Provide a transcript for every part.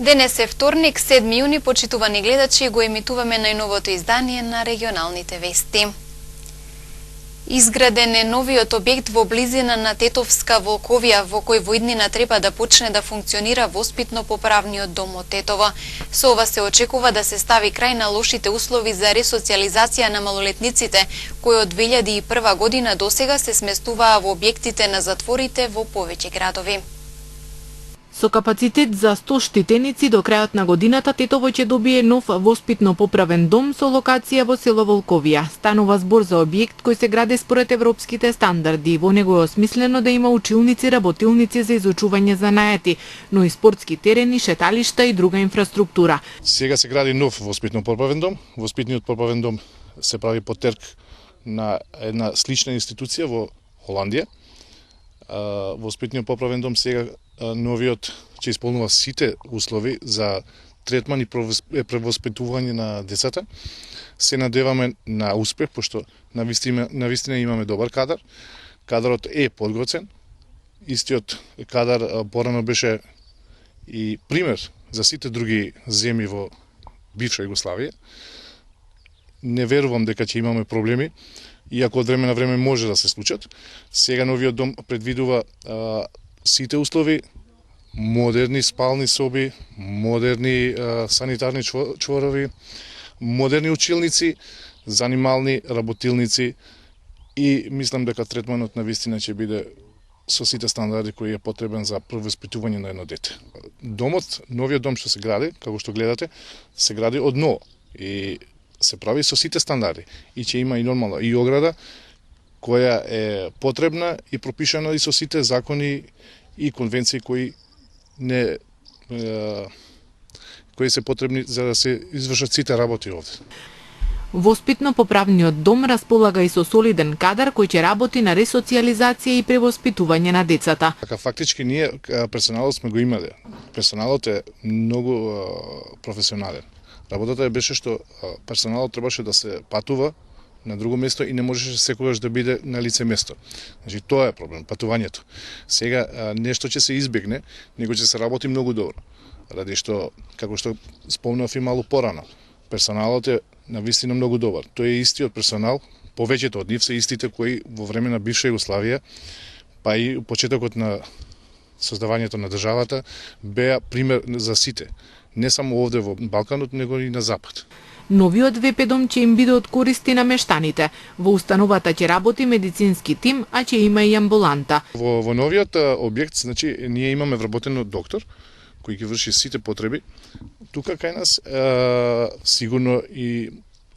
Денес е вторник, 7 јуни, почитувани гледачи, го емитуваме најновото издание на регионалните вести. Изграден е новиот објект во близина на Тетовска Волковија, во кој во иднина треба да почне да функционира воспитно-поправниот дом од Тетово. Со ова се очекува да се стави крај на лошите услови за ресоциализација на малолетниците, кои од 2001 година досега се сместуваа во објектите на затворите во повеќе градови. Со капацитет за 100 штитеници до крајот на годината Тетово ќе добие нов воспитно-поправен дом со локација во село Волковија. Станува збор за објект кој се гради според европските стандарди. Во него е осмислено да има училници, работилници за изучување занаети, но и спортски терени, шеталишта и друга инфраструктура. Сега се гради нов воспитно-поправен дом. Воспитниот поправен дом се прави по терк на една слична институција во Холандија. Воспитниот поправен дом сега новиот ќе исполнува сите услови за третман и превоспитување на децата. Се надеваме на успех, пошто навистина имаме добар кадар. Кадарот е подготвен. Истиот кадар порано беше и пример за сите други земји во бивша Југославија. Не верувам дека ќе имаме проблеми, иако од време на време може да се случат. Сега новиот дом предвидува сите услови, модерни спални соби, модерни санитарни чворови, модерни училници, занимални работилници и мислам дека третманот на вистина ќе биде со сите стандарди кои е потребен за превоспитување на едно дете. Домот, новиот дом што се гради, како што гледате, се гради од ново и се прави со сите стандарди и ќе има и нормална и ограда која е потребна и пропишана и со сите закони и конвенции кои се потребни за да се извршат сите работи овде. Воспитно-поправниот дом располага и со солиден кадар кој ќе работи на ресоциализација и превоспитување на децата. Така фактички ние персоналот сме го имале. Персоналот е многу професионален. Работата беше што персоналот требаше да се патува на друго место и не можеше секогаш да биде на лице место. Значи тоа е проблем, патувањето. Сега нешто ќе се избегне, него ќе се работи многу добро. Ради што, како што спомнав и малку порано, персоналот е навистина многу добар. Тој е истиот персонал, повеќето од нив се истите кои во време на бивша Југославија, па и почетокот на создавањето на државата беа пример за сите. Не само овде во Балканот, него и на Запад. Новиот ВП дом ќе им биде од користи на мештаните. Во установата ќе работи медицински тим, а ќе има и амбуланта. Во новиот објект, значи, ние имаме вработено доктор, кој ќе врши сите потреби. Тука кај нас сигурно и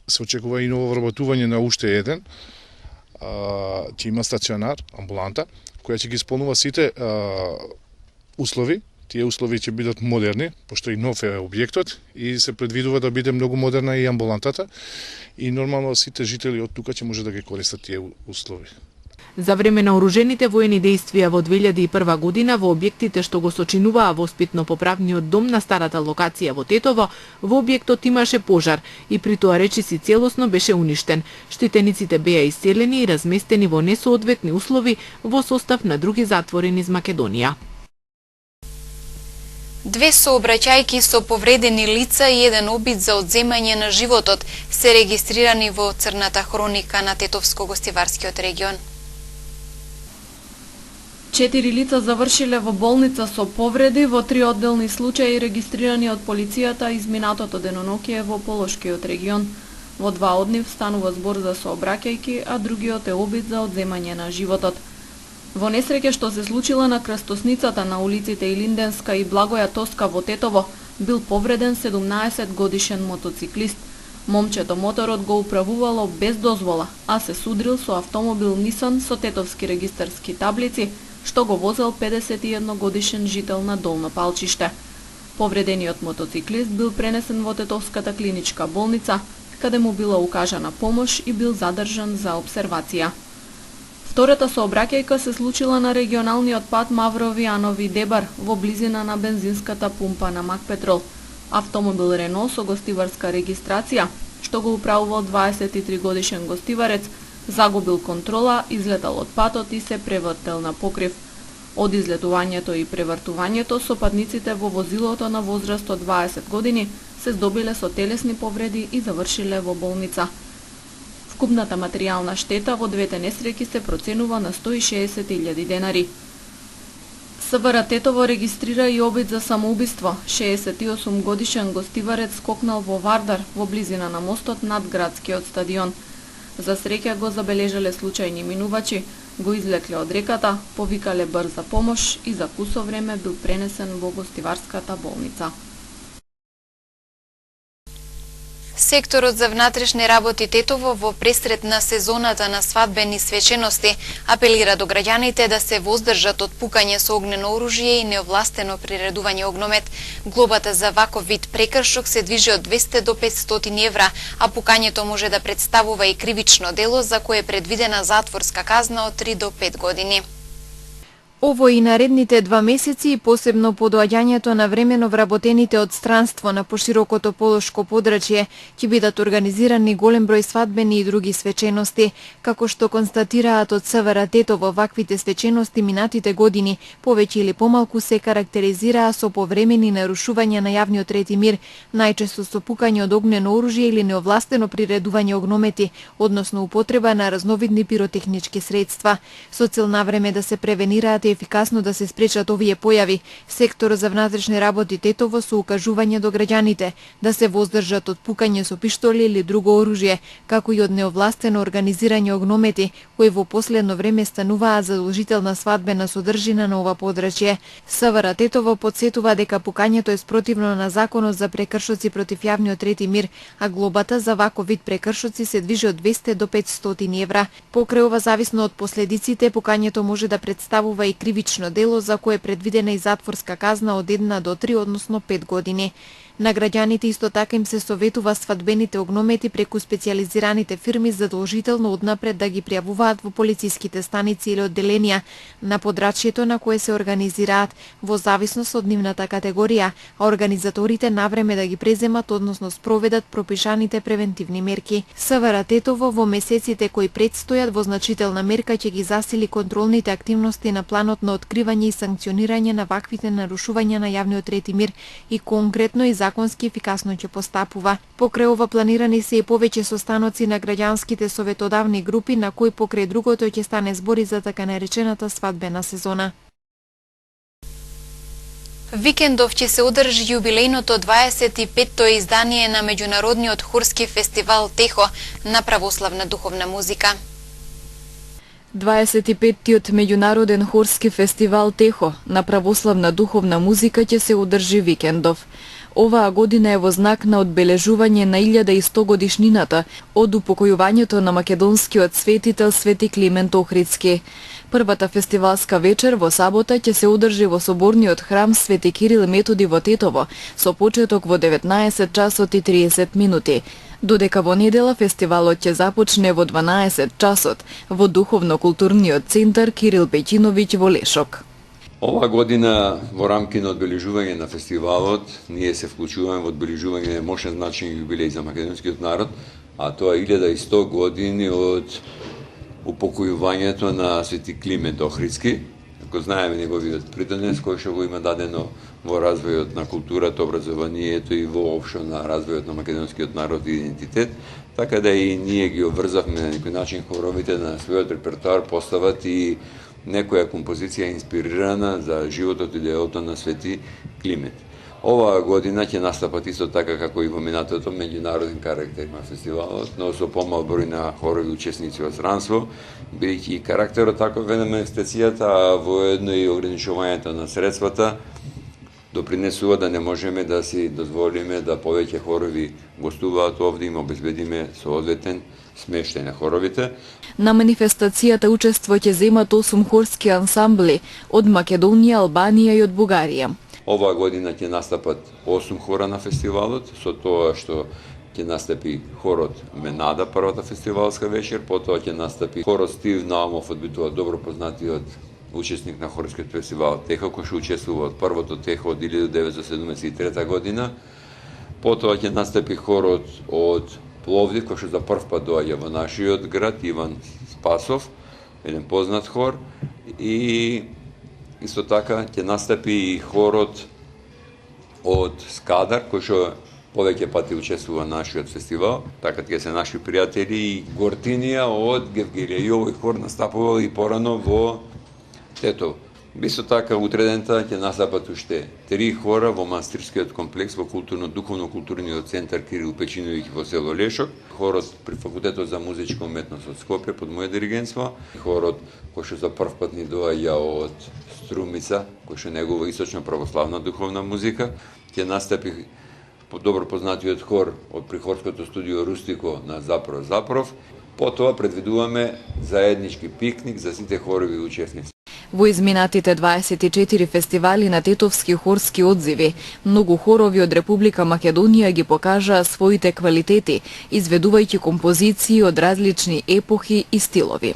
се очекува и ново вработување на уште еден. Ќе има стационар, амбуланта, која ќе ги исполнува сите услови. Тие услови ќе бидат модерни, пошто и нов е објектот и се предвидува да биде многу модерна и амбулантата и нормално сите жители од тука ќе може да ги користат тие услови. За време на оружените воени дејствија во 2001 година во објектите што го сочинуваа воспитно-поправниот дом на старата локација во Тетово, во објектот имаше пожар и при тоа речиси целосно беше уништен. Штитениците беа иселени и разместени во несоодветни услови во состав на други затвори низ Македонија. 2 сообраќајки со повредени лица и еден обид за одземање на животот се регистрирани во црната хроника на Тетовско-гостиварскиот регион. 4 лица завршиле во болница со повреди во 3 одделни случаи регистрирани од полицијата изминатото деноноќие во Полошкиот регион. Во 2 од нив станува збор за сообраќајки, а другиот е обид за одземање на животот. Во несреќа што се случила на крстосницата на улиците Илинденска и Благоја Тоска во Тетово, бил повреден 17 годишен мотоциклист. Момчето моторот го управувало без дозвола, а се судрил со автомобил Нисан со тетовски регистарски таблици, што го возел 51 годишен жител на Долно Палчиште. Повредениот мотоциклист бил пренесен во Тетовската клиничка болница, каде му била укажана помош и бил задржан за обсервација. Втората сообраќајка се случила на регионалниот пат Маврови-Анови-Дебар во близина на бензинската пумпа на Макпетрол. Автомобил Рено со гостиварска регистрација, што го управувал 23 годишен гостиварец, загубил контрола, излетал од патот и се превртел на покрив. Од излетувањето и превртувањето, сопатниците во возилото на возраст од 20 години се здобиле со телесни повреди и завршиле во болница. Вкупната материјална штета во двете несреќи се проценува на 160.000 денари. СВР Тетово регистрира и обид за самоубиство. 68 годишен гостиварец скокнал во Вардар, во близина на мостот над градскиот стадион. За среќа го забележале случајни минувачи, го извлекле од реката, повикале брза помош и за кусо време бил пренесен во гостиварската болница. Секторот за внатрешни работи Тетово во пресрет на сезоната на свадбени свечености апелира до граѓаните да се воздржат од пукање со огнено оружје и неовластено приредување огномет. Глобата за ваков вид прекршок се движи од 200 до 500 евра, а пукањето може да представува и кривично дело за кое е предвидена затворска казна од 3 до 5 години. Ово и наредните 2 месеци и посебно по доаѓањето на времено вработените од странство на поширокото полошко подрачје ќе бидат организирани голем број свадбени и други свечености, како што констатираат од СВР Тетово. Ваквите свечености минатите години повеќе или помалку се карактеризираа со повремени нарушувања на јавниот ред и мир, најчесто со пукање од огнено оружје или неовластено приредување огномети, односно употреба на разновидни пиротехнички средства. Со цел навреме да се превенираат и ефикасно да се спречат овие појави, секторот за внатрешни работи Тетово со укажување до граѓаните да се воздржат од пукање со пиштоли или друго оружје, како и од неовластено организирање огномети, кои во последно време стануваат задолжителна свадбена содржина на ова подрачје. СВР Тетово подсетува дека пукањето е спротивно на законот за прекршоци против јавниот ред и мир, а глобата за ваков вид прекршоци се движи од 200 до 500 евра. Покрај ова, зависно од последиците, пукањето може да представува и кривично дело за кое е предвидена и затворска казна од 1 до 3, односно 5 години. На граѓаните исто така им се советува свадбените огномети преку специјализираните фирми задолжително однапред да ги пријавуваат во полициските станици или одделенија на подрачјето на кое се организираат во зависност од нивната категорија, а организаторите навреме да ги преземат, односно спроведат пропишаните превентивни мерки. СВР Тетово во месеците кои предстојат во значителна мерка ќе ги засили контролните активности на планот на откривање и санкционирање на ваквите нарушувања на јавниот ред и мир и конкретно и законски ефикасно ќе постапува. Покрај ова планирани се и повеќе состаноци на граѓанските советодавни групи, на кои покрај другото ќе стане збори за така наречената свадбена сезона. Викендов ќе се одржи јубилејното 25-то издание на меѓународниот хорски фестивал Техо на православна духовна музика. 25-тиот меѓународен хорски фестивал Техо на православна духовна музика ќе се одржи викендов. Оваа година е во знак на одбележување на 1100 годишнината од упокојувањето на македонскиот светител Свети Климент Охридски. Првата фестивалска вечер во сабота ќе се одржи во соборниот храм Свети Кирил Методи во Тетово, со почеток во 19 часот и 30 минути. Додека во недела фестивалот ќе започне во 12 часот во Духовно-културниот центар Кирил Пеќиновиќ во Лешок. Ова година во рамки на одбележување на фестивалот ние се вклучуваме во одбележување на мощен значаен јубилеј за македонскиот народ, а тоа е 1100 години од упокојувањето на Свети Климент Охридски. Ако знаеме неговиот придонес кој што го има дадено во развојот на културата, образованието и воопшто на развојот на македонскиот народ и идентитет, така да и ние ги обврзавме на некој начин хоровите на својот репертоар постават и некоја композиција инспирирана за животот и делото на Свети Климент. Оваа година ќе настапат исто така како и во минатото меѓународен карактер на фестивалот, но со помал број на хорови учесници од странство, бидејќи и карактерот таков е на манифестацијата, а воедно и ограничувањето на средствата допринесува да не можеме да си дозволиме да повеќе хорови гостуваат овде и им обезбедиме соодветен смештај на хоровите. На манифестацијата учество ќе земат 8 хорски ансамбли од Македонија, Албанија и од Бугарија. Оваа година ќе настапат 8 хора на фестивалот, со тоа што ќе настапи хорот Менада првата фестивалска вечер, потоа ќе настапи хорот Стив Наумов, одбитува добро познатиот учесник на хорскиот фестивал Техо, кој што учествува од првото Техо од 1973 година. Потоа ќе настапи хорот од Пловдив, кој што за прв пат доаѓа во нашиот град, Иван Спасов, еден познат хор, и Исто така ќе настапи и хорот од Скадар, кој што повеќе пати учествува на нашиот фестивал, така ќе се наши пријатели и Гортинија од Гевгелија. И овој хор настапувал и порано во Тетово. Исто така утредента ќе настапат уште 3 хора во манастирскиот комплекс во културно-духовно-културниот центар Кирил Печиновиќ во село Лешок, хорот при факултетот за музичка уметност од Скопје под моје диригентство, хорот кој што за прв пат ни доаѓа од Струмица, кој што негова источна православна духовна музика, ќе настапи добро познатиот хор од прихорското студио Рустико на Запров. Потоа предвидуваме заеднички пикник за сите хорови учесници. Во изминатите 24 фестивали на тетовски хорски одзиви, многу хорови од Република Македонија ги покажаа своите квалитети, изведувајќи композиции од различни епохи и стилови.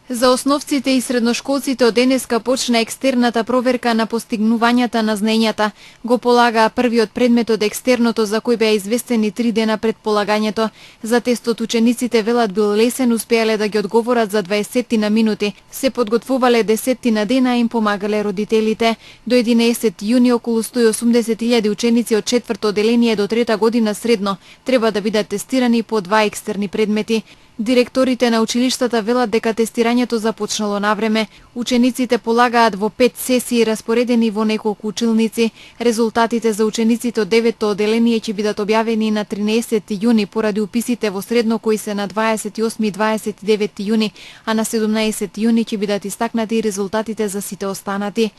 За основците и средношколците од денеска почна екстерната проверка на постигнувањата на знаењата. Го полагаа првиот предмет од екстерното за кој беа известени 3 дена пред полагањето. За тестот учениците велат бил лесен, успеале да ги одговорат за 20 на минути. Се подготвувале 10 на дена и им помагале родителите. До 11 јуни околу 180.000 ученици од 4-то оделение до 3-та година средно треба да бидат тестирани по 2 екстерни предмети. Директорите на училиштата велат дека тестирањето започнало навреме. Учениците полагаат во 5 сесии распоредени во неколку училници. Резултатите за учениците од 9-то оделение ќе бидат објавени на 13 јуни поради уписите во средно кои се на 28 и 29 јуни, а на 17 јуни ќе бидат истакнати резултатите за сите останати.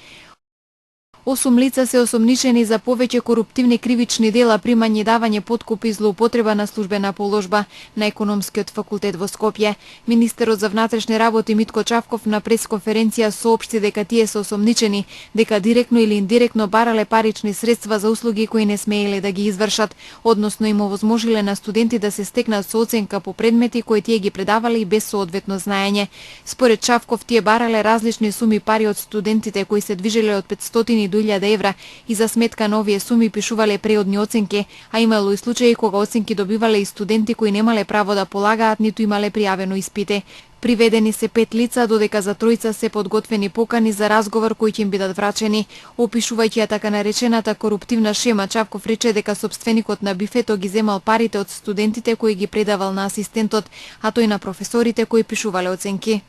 8 лица се осомничени за повеќе коруптивни кривични дела, примање и давање подкупи и злоупотреба на службена положба на Економскиот факултет во Скопје. Министерот за внатрешни работи Митко Чавков на пресконференција соопшти дека тие се осомничени, дека директно или индиректно барале парични средства за услуги кои не смееле да ги извршат, односно им овозможиле на студенти да се стекнат со оценка по предмети кои тие ги предавале и без соодветно знаење. Според Чавков, тие барале различни суми пари од студентите кои се движеле од 500 до 1000 евра и за сметка на овие суми пишувале преодни оценки, а имало и случаи кога оценки добивале и студенти кои немале право да полагаат ниту имале пријавено испите. Приведени се 5 лица, додека за тројца се подготвени покани за разговор кои ќе им бидат врачени. Опишувајќи ја така наречената коруптивна шема, Чавков рече дека сопственикот на бифето ги земал парите од студентите кои ги предавал на асистентот, а тој на професорите кои пишувале оценки.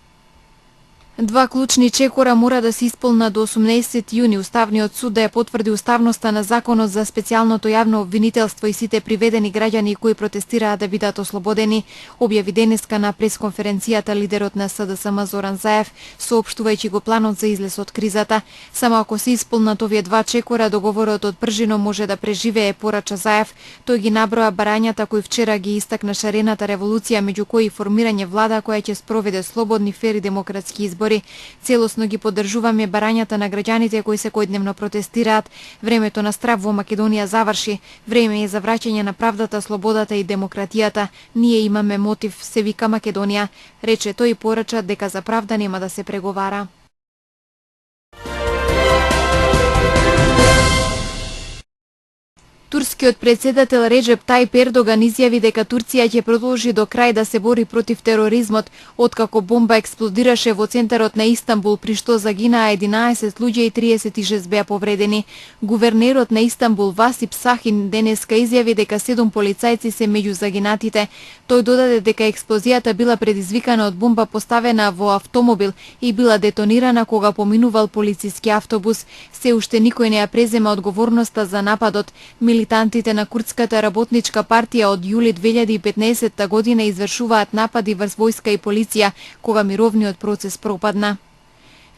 2 клучни чекора мора да се исполнат до 18 јуни. Уставниот суд да ја потврди уставноста на законот за специјалното јавно обвинителство и сите приведени граѓани кои протестираат да бидат ослободени, објави денеска на пресконференцијата лидерот на СДСМ Зоран Заев, соопштувајќи го планот за излез од кризата. Само ако се исполнат овие 2 чекора, договорот од пржино може да преживее, порача Заев. Тој ги наброа барањата кои вчера ги истакна шарената револуција, меѓу кои формирање влада која ќе спроведе слободни, фери демократски избори. Целосно ги поддржуваме барањата на граѓаните кои секојдневно протестираат. Времето на страв во Македонија заврши. Време е за враќање на правдата, слободата и демократијата. Ние имаме мотив, се вика Македонија, рече тој и порача дека за правда нема да се преговара. Турскиот председател Реджеп Тајип Ердоган изјави дека Турција ќе продолжи до крај да се бори против тероризмот, откако бомба експлодираше во центарот на Истанбул, при што загинаа 11 луѓе и 36 беа повредени. Гувернерот на Истанбул Васип Сахин денеска изјави дека 7 полицајци се меѓу загинатите. Тој додаде дека експлозијата била предизвикана од бомба поставена во автомобил и била детонирана кога поминувал полициски автобус. Се уште никој не ја презема одговорноста за нападот. Милитантите на Курдската работничка партија од јули 2015 година извршуваат напади врз војска и полиција кога мировниот процес пропадна.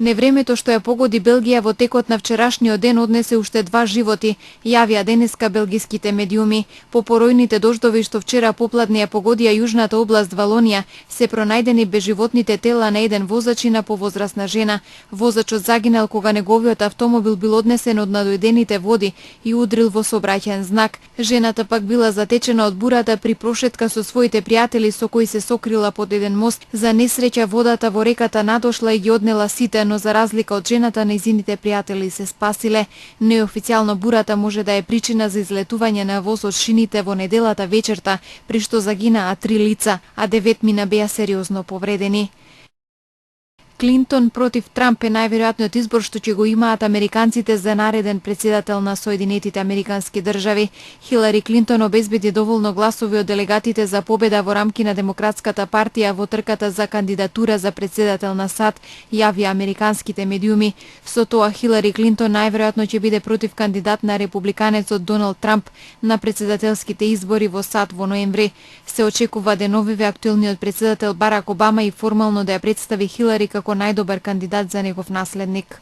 Невремето што ја погоди Белгија во текот на вчерашниот ден однесе уште 2 животи, јавија денеска белгиските медиуми. По поројните дождови што вчера попладне ја погодија јужната област Валонија, се пронајдени безживотните тела на еден возач и на повозрасна жена. Возачот загинал кога неговиот автомобил бил однесен од надојдените води и удрил во сообраќаен знак. Жената пак била затечена од бурата при прошетка со своите пријатели со кои се сокрила под еден мост. За несреќа водата во реката надошла и ги однела сите, но за разлика од жената, нејзините пријатели се спасиле. Неофицијално бурата може да е причина за излетување на воз од шините во неделата вечерта, при што загинаа 3 лица, а 9 мина беа сериозно повредени. Клинтон против Трамп е најверојатниот избор што ќе го имаат американците за нареден председател на Соединетите американски држави. Хилари Клинтон обезбеди доволно гласови од делегатите за победа во рамки на Демократската партија во трката за кандидатура за председател на САД, јавија американските медиуми. Со тоа Хилари Клинтон најверојатно ќе биде против кандидат на републиканецот Доналд Трамп на председателските избори во САД во ноември. Се очекува деновиве актуелниот председател Барак Обама и формално да ја представи Хилари како најдобар кандидат за негов наследник.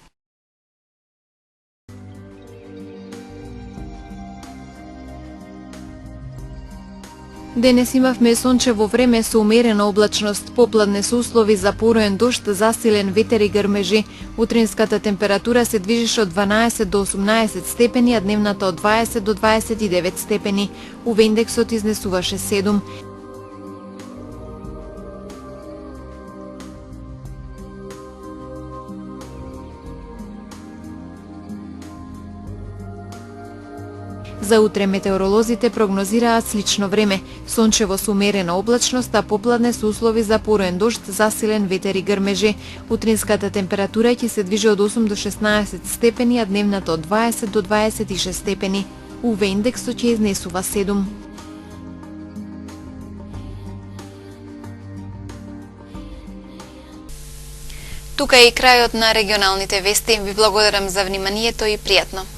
Денес имавме сончево време со умерена облачност, попладне со услови за поруен дожд, засилен ветер и грмежи. Утринската температура се движеше од 12 до 18 степени, а дневната од 20 до 29 степени. УВ индексот изнесуваше 7. За утре метеоролозите прогнозираат слично време, сончево со умерена облачност, а попладне со услови за поруен дожд, засилен ветер и грмежи. Утринската температура ќе се движи од 8 до 16 степени, а дневната од 20 до 26 степени. УВ индексот ќе изнесува 7. Тука е и крајот на регионалните вести. Ви благодарам за вниманието и пријатно.